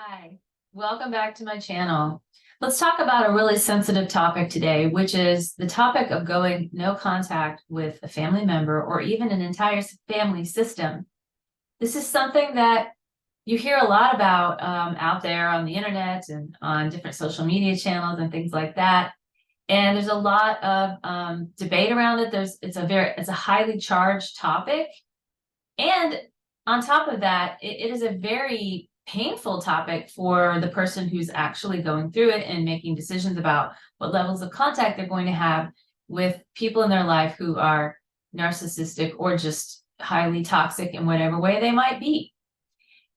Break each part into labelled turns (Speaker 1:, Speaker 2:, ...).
Speaker 1: Hi, welcome back to my channel. Let's talk about a really sensitive topic today, which is the topic of going no contact with a family member or even an entire family system. This is something that you hear a lot about out there on the internet and on different social media channels and things like that. And there's a lot of debate around it. It's a highly charged topic. And on top of that, it is a very painful topic for the person who's actually going through it and making decisions about what levels of contact they're going to have with people in their life who are narcissistic or just highly toxic in whatever way they might be.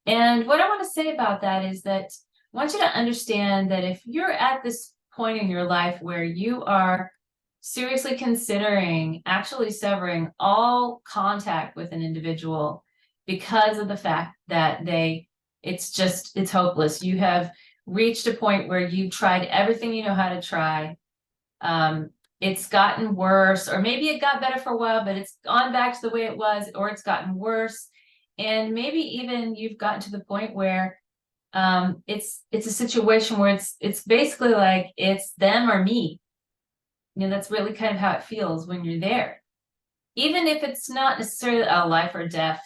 Speaker 1: And what I want to say about that is that I want you to understand that if you're at this point in your life where you are seriously considering actually severing all contact with an individual because of the fact that it's hopeless. You have reached a point where you've tried everything you know how to try. It's gotten worse, or maybe it got better for a while, but it's gone back to the way it was, or it's gotten worse. And maybe even you've gotten to the point where it's a situation where it's basically like it's them or me. That's really kind of how it feels when you're there. Even if it's not necessarily a life or death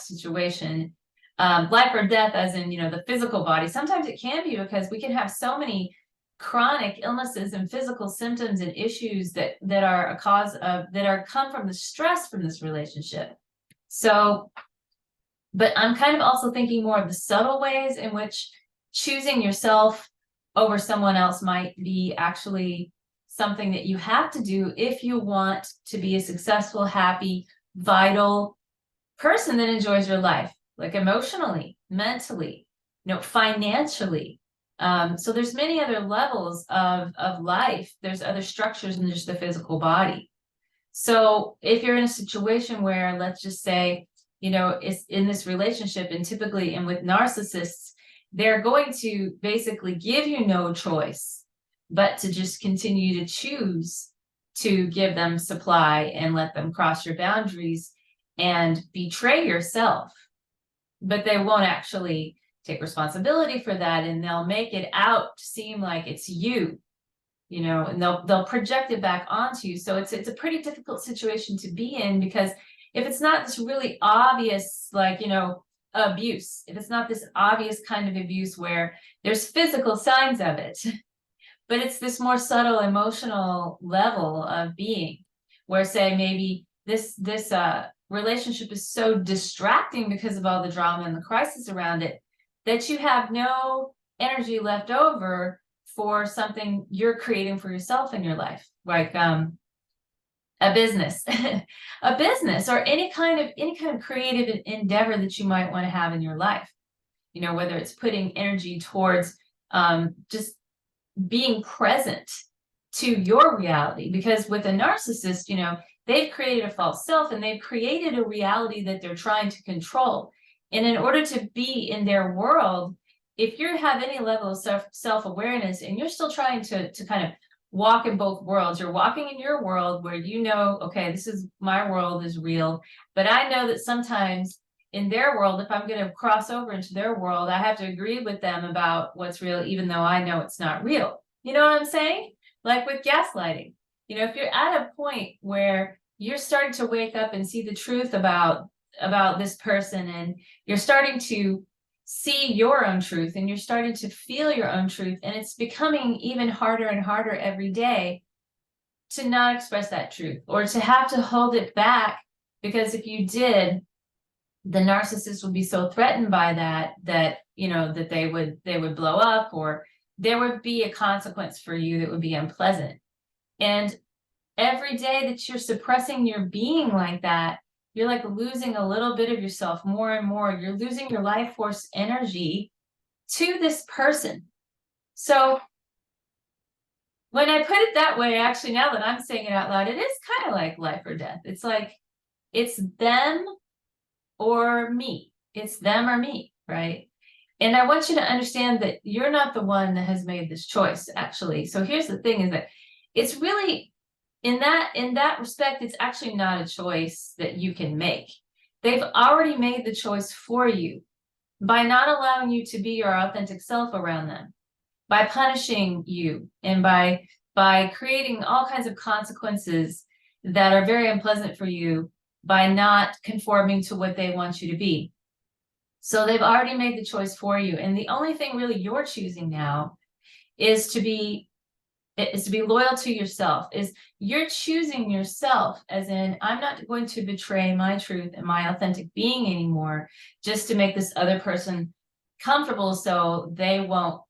Speaker 1: situation, life or death as in, the physical body. Sometimes it can be because we can have so many chronic illnesses and physical symptoms and issues that are a cause of, come from the stress from this relationship. So, but I'm kind of also thinking more of the subtle ways in which choosing yourself over someone else might be actually something that you have to do if you want to be a successful, happy, vital person that enjoys your life, like emotionally, mentally, financially. So there's many other levels of life. There's other structures than just the physical body. So if you're in a situation where, let's just say, it's in this relationship, and typically, and with narcissists, they're going to basically give you no choice but to just continue to choose to give them supply and let them cross your boundaries and betray yourself. But they won't actually take responsibility for that, and they'll make it out to seem like it's you, and they'll project it back onto you. So it's a pretty difficult situation to be in, because if it's not this really obvious, abuse, if it's not this obvious kind of abuse where there's physical signs of it, but it's this more subtle emotional level of being, where, say, maybe this relationship is so distracting because of all the drama and the crisis around it that you have no energy left over for something you're creating for yourself in your life, like a business, a business, or any kind of creative endeavor that you might want to have in your life. Whether it's putting energy towards just being present to your reality, because with a narcissist, they've created a false self, and they've created a reality that they're trying to control. And in order to be in their world, if you have any level of self-awareness and you're still trying to kind of walk in both worlds, you're walking in your world where okay, this is my world is real, but I know that sometimes in their world, if I'm going to cross over into their world, I have to agree with them about what's real, even though I know it's not real. You know what I'm saying? Like with gaslighting, if you're at a point where you're starting to wake up and see the truth about this person, and you're starting to see your own truth, and you're starting to feel your own truth, and it's becoming even harder and harder every day to not express that truth, or to have to hold it back, because if you did, the narcissist would be so threatened by that that they would blow up, or there would be a consequence for you that would be unpleasant. And every day that you're suppressing your being like that, you're like losing a little bit of yourself more and more. You're losing your life force energy to this person. So when I put it that way, actually, now that I'm saying it out loud, it is kind of like life or death. It's like it's them or me. It's them or me, right? And I want you to understand that you're not the one that has made this choice, actually. So here's the thing, is that it's really, in that respect, it's actually not a choice that you can make. They've already made the choice for you. by not allowing you to be your authentic self around them, by punishing you, and by creating all kinds of consequences that are very unpleasant for you by not conforming to what they want you to be. So they've already made the choice for you. And the only thing really you're choosing now is to be loyal to yourself. Is you're choosing yourself, as in, I'm not going to betray my truth and my authentic being anymore just to make this other person comfortable so they won't,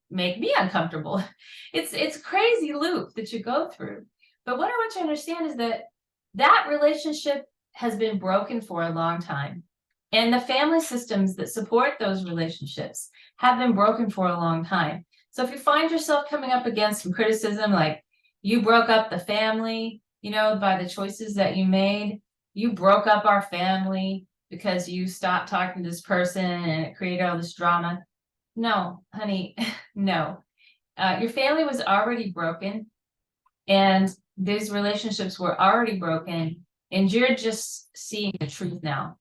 Speaker 1: make me uncomfortable. It's a crazy loop that you go through. But what I want you to understand is that relationship has been broken for a long time. And the family systems that support those relationships have been broken for a long time. So if you find yourself coming up against some criticism, like you broke up the family, by the choices that you made, you broke up our family because you stopped talking to this person and it created all this drama. No, honey, no. Your family was already broken and these relationships were already broken, and you're just seeing the truth now.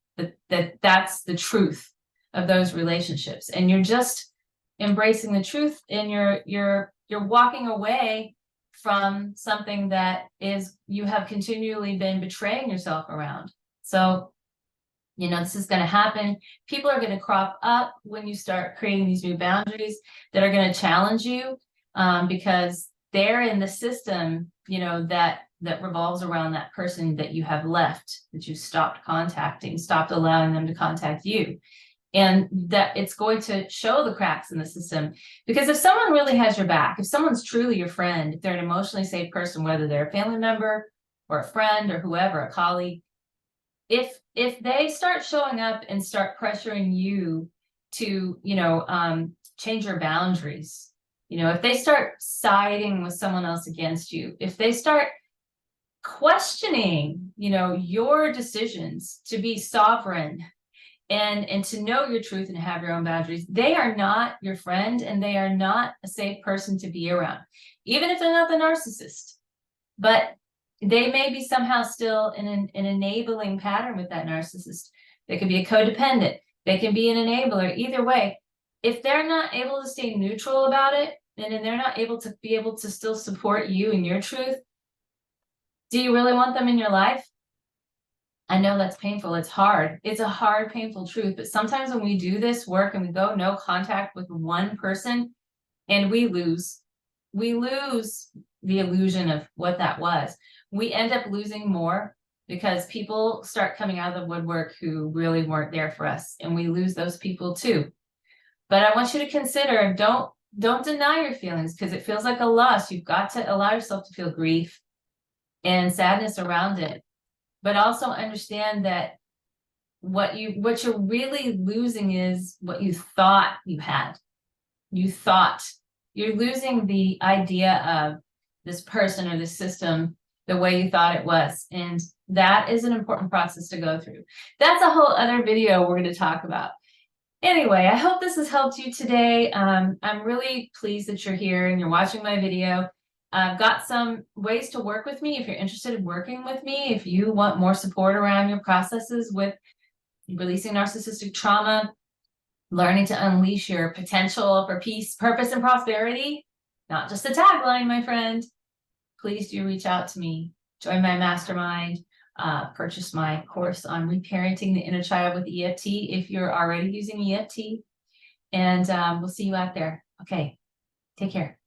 Speaker 1: That's the truth of those relationships, and you're just embracing the truth, and you're walking away from something that is you have continually been betraying yourself around. So this is going to happen. People are going to crop up when you start creating these new boundaries that are going to challenge you, because they're in the system that revolves around that person that you have left, that you stopped contacting, stopped allowing them to contact you. And that it's going to show the cracks in the system. Because if someone really has your back, if someone's truly your friend, if they're an emotionally safe person, whether they're a family member or a friend or whoever, a colleague, if they start showing up and start pressuring you to, change your boundaries, if they start siding with someone else against you, if they start questioning, your decisions to be sovereign and to know your truth and have your own boundaries, they are not your friend, and they are not a safe person to be around, even if they're not the narcissist. But they may be somehow still in an enabling pattern with that narcissist. They could be a codependent. They can be an enabler. Either way, if they're not able to stay neutral about it, and they're not able to still support you and your truth, do you really want them in your life? I know that's painful. It's hard. It's a hard, painful truth. But sometimes when we do this work and we go no contact with one person, and we lose the illusion of what that was. We end up losing more because people start coming out of the woodwork who really weren't there for us, and we lose those people too. But I want you to consider, don't deny your feelings, because it feels like a loss. You've got to allow yourself to feel grief and sadness around it, but also understand that what you're really losing is what you thought you had. You're losing the idea of this person or this system the way you thought it was. And that is an important process to go through. That's a whole other video we're going to talk about. Anyway, I hope this has helped you today. I'm really pleased that you're here and you're watching my video. I've got some ways to work with me if you're interested in working with me. If you want more support around your processes with releasing narcissistic trauma, learning to unleash your potential for peace, purpose, and prosperity, not just a tagline, my friend, please do reach out to me. Join my mastermind. Purchase my course on reparenting the inner child with EFT if you're already using EFT. And we'll see you out there. Okay, take care.